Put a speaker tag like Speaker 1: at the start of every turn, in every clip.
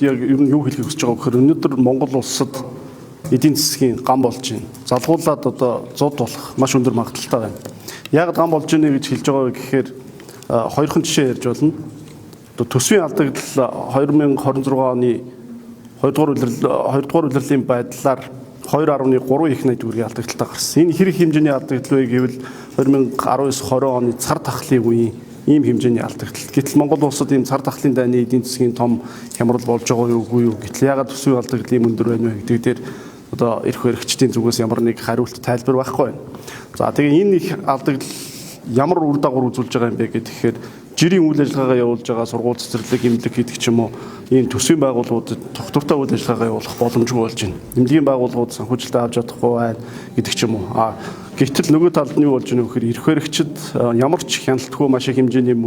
Speaker 1: яг ер нь юу хэлхийг хүсэж байгаа гэхээр өнөөдөр Монгол улсад эдийн засгийн гам болж байна. Залгуулаад одоо зуд болох маш өндөр магадaltaй байна. Яг гам болж байна гэж хэлж байгаа гэхээр хоёрхан жишээ ярьж болно. Төсвийн алдагдал 2026 оны 2 дугаар улирлын байдлаар 2.3 их найд төгрөгийн алдагдaltaй гарсан. Энэ хэрэг хэмжээний алдагдал вэ гэвэл 2019-20 оны цар тахлын үеийн ийм хэмжээний алдагдал. Гэтэл Монгол улсад ийм цар тахлын дайны эдийн засгийн том хямрал болж байгаа юу үгүй юу? Гэтэл ягаад төсвийн алдагдал ийм өндөр байна вэ гэдэг дээр одоо эрх баригчдын зүгээс ямар нэг хариулт тайлбар байхгүй байна. За тэгээ энэ их алдагдал ямар үр дагавар үзүүлж байгаа юм бэ гэхээр жирийн үйл ажиллагаагаа явуулж байгаа сургууль цэцэрлэг эмнэлэг гэдэг ч юм уу ийм төсвийн байгууллагуудад тогтвортой үйл ажиллагаагаа явуулах боломжгүй болж байна. Эмнэлгийн байгууллагууд санхүүжилтээ авч чадахгүй байна гэдэг ч юм уу. Гэтэл нөгөө талд нь юу болж байна вэ гэхээр эрх баригчид ямар ч хяналтгүй маш их хэмжээний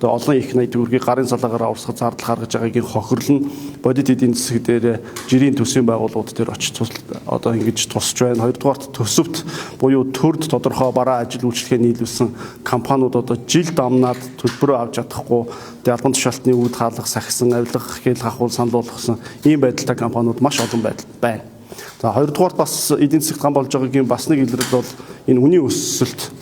Speaker 1: одоо олон их найд төгрөгийг гарын салаагаар авсгах зардал гаргаж байгаагийн хохирлон бодит эдийн засаг дээр жирийн төсвийн байгууллагууд дээр очиж одоо ингэж тусч байна. Хоёрдугаарт төсөвт буюу төрд тодорхой бараа ажил үйлчлэгээ нийлүүлсэн компаниуд одоо жил дамнаад төлбөрөө авч чадахгүй албан тушаалтны үүд хаалга сахисан авилгах хэл хахуул санал болгосон ийм байдалтай компаниуд маш олон байна. За хоёрдугаар бас эдийн засагт гам болж байгаагийн бас нэг илрэл бол энэ үнийн өсөлт.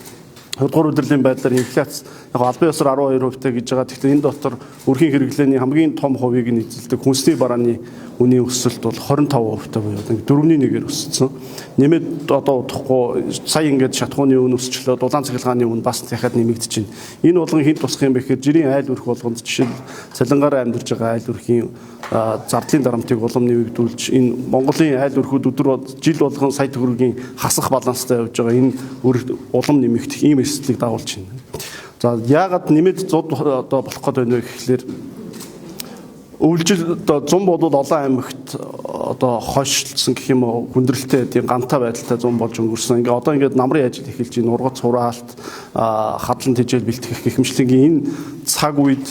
Speaker 1: Хоёрдугаар улирлын байдлаар инфляц яг албан ёсоор 12% гэж байгаа. Гэхдээ энэ дотор өрхийн хэрэглээний хамгийн том хувийг нь эзэлдэг хүнсний барааны үнийн өсөлт бол 25% буюу 4.1-ээр өссөн. Нэмээд одоо удахгүй сая ингээд шатхууны үн өсчлөө, дулаан цахилгааны үн бас дахиад нэмэгдэж байна. Энэ болгон хэд тусах юм бэ гэхээр жирийн айл өрх болгонд жишээл цалингаар амьдарч байгаа айл өрхийн зардлын дарамтыг улам нэмэгдүүлж энэ Монголын айл өрхүүд жил болгон сая төгрөгийн хасах баланстай явж байгаа энэ улам нэмэгдэх ийм эрсдлийг дагуулж байна. За яагаад нэмээд 100 одоо болох гээд байна вэ гэхлээр өвлжил одоо 100 бодвол олон аймагт одоо хойшлсон гэх юм уу хүндрэлтэй тийм гантай байдалтай 100 болж өнгөрсөн. Ингээ одоо ингээд намрын ажил эхэлж байна. Ургац хураалт, хадлан тэжээл бэлтгэх гэх мэтлэгийн энэ цаг үед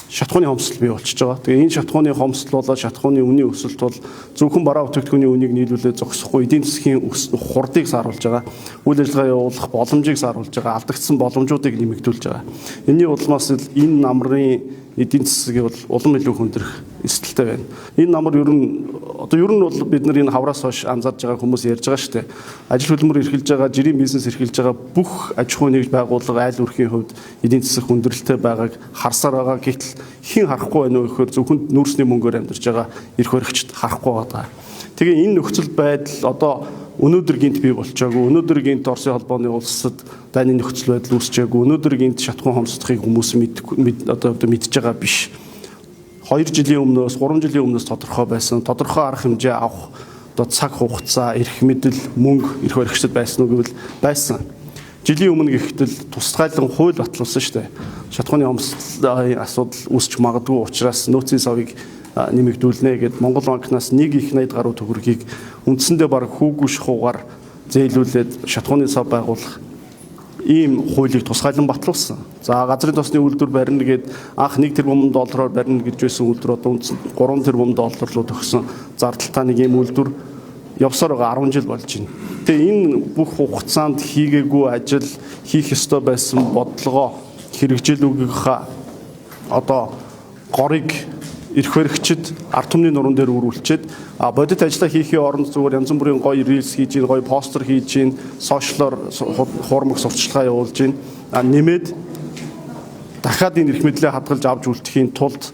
Speaker 1: шатхууны хомсдол бий болчихж байгаа. Тэгээ энэ шатхууны хомсдол болоод шатхууны үнийн өсөлт бол зөвхөн бараа бүтээгдэхүүний үнийг нийлүүлээд зогсохгүй эдийн засгийн хурдыг сааруулж байгаа. Үйл ажиллагаа явуулах боломжийг сааруулж байгаа. Алдагдсан боломжуудыг нэмэгдүүлж байгаа. Энийний улмаас энэ намрын эдийн засгийг бол улам илүү хүндрэх эсэлтэй байна. Энэ намар ер нь бол бид нар энэ хавраас хойш анзаарж байгаа хүмүүс ярьж байгаа шүү дээ. Ажил хөдөлмөр эрхэлж байгаа, жирийн бизнес эрхэлж байгаа бүх аж ахуй нэгж байгууллага айл өрхийн хувьд эдийн засаг хүндрэлтэй байгааг харсаар байгаа. Гэтэл хэн харахгүй байна вэ гэхээр зөвхөн нүүрсний мөнгөөр амьдарч байгаа эрх баригчид харахгүй байгаа. Тэгээ энэ нөхцөл байдал одоо өнөөдөр гинт бий болчоогүй. Өнөөдөр гинт Оросын холбооны улсад дайны нөхцөл байдал үүсчээгүй. Өнөөдөр гинт шатхуун хомсдохыг хүмүүс одоо мэдж байгаа биш. 2 жилийн өмнөөс 3 жилийн өмнөөс тодорхой байсан. Тодорхой арга хэмжээ авах одоо цаг хугацаа, эрх мэдэл, мөнгө эрх баригчдад байсан уу гэвэл байсан. Жилийн өмнө гэхтэл тусгайлан хууль батлуулсан шүү дээ. Шатхууны хомсдолын асуудал үүсч магадгүй учраас нөөцийн савыг нэмэгдүүлнэ гэд Монгол банкнаас 1 их найд гаруй төгрөгийг үндсэндээ баг хүүгүй шахуугаар зээлүүлээд шатхууны сав байгуулах ийм хуулийг тусгайлан батлуулсан. За газрын тосны үйлдвэр барина гэд анх 1 тэрбум доллараар барина гэж байсан үйлдвэр одоо үндсэнд 3 тэрбум доллар руу төгсөн зардалтай нэг ийм үйлдвэр явсаар байгаа 10 жил болж байна. Тэгээ энэ бүх хугацаанд хийгээгүй ажил, хийх ёстой байсан бодлогоо хэрэгжүүлүүгийнхаа одоо горыг эрх баригчид ард түмний нуруунд дээр үрүүлчихэд бодит ажиллаа хийхийн оронд зүгээр янз бүрийн гоё рилс хийж гин, гоё постэр хийж гин, сошиалор хуурмаг сурталчилгаа явуулж гин, нэмээд дахиад энэ эрх мэдлээ хадгалж авч үлдэхийн тулд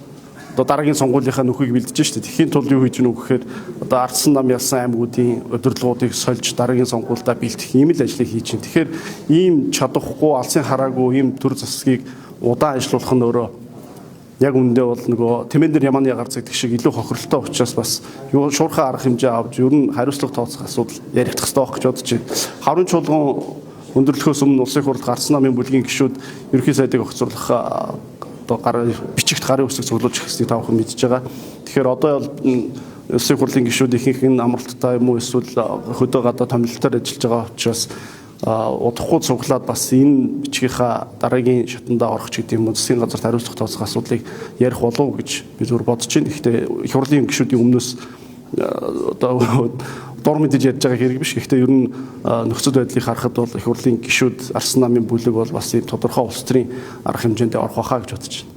Speaker 1: одоо дараагийн сонгуулийнхаа нөхөйг бэлдэж штэ. Тэхийн тулд юу хийж гэнэ гэхээр одоо ардсан нам ялсан аймагуудын удирдлагуудыг сольж дараагийн сонгуульдаа бэлтгэх ийм л ажлыг хийж гин. Тэгэхээр ийм чадахгүй, алсын хараагүй ийм төр засгийг удаан ажиллуулах нь өөрөө яг үүндээ бол нөгөө тэмээн дээр ямааны ягаар цэгдэх шиг илүү хохирлолтой учраас бас юу шуурхай арга хэмжээ авч ер нь хариуцлага тооцох асуудал яригдах хэрэгтэй байх гэж бодож байна. Хаврын чуулган өндөрлөхөөс өмнө улсын хурлд гарсан намын бүлгийн гишүүд ерөнхий сайдыг огцруулах одоо бичигт гарын үсэг цуглуулж ихснийг тавхан мэдж байгаа. Тэгэхээр одоо бол улсын хурлын гишүүд ихэнх нь амралттай юм уу эсвэл хөдөө гадаа томилолтоор ажиллаж байгаа учраас удахгүй цуглаад бас энэ бичгийнхаа дараагийн шатанда орох ч гэдэг юм уу засгийн газарт хариуцлага тооцох асуудлыг ярих болов гэж би зөв бодож байна. Гэхдээ их хурлын гишүүдийн өмнөөс одоо дор мэдэж ярьж байгаа хэрэг биш. Гэхдээ ер нь нөхцөл байдлыг харахад бол их хурлын гишүүд Арсан намын бүлэг бол бас ийм тодорхой улс төрийн арга хэмжээнд орох байхаа гэж бодож байна.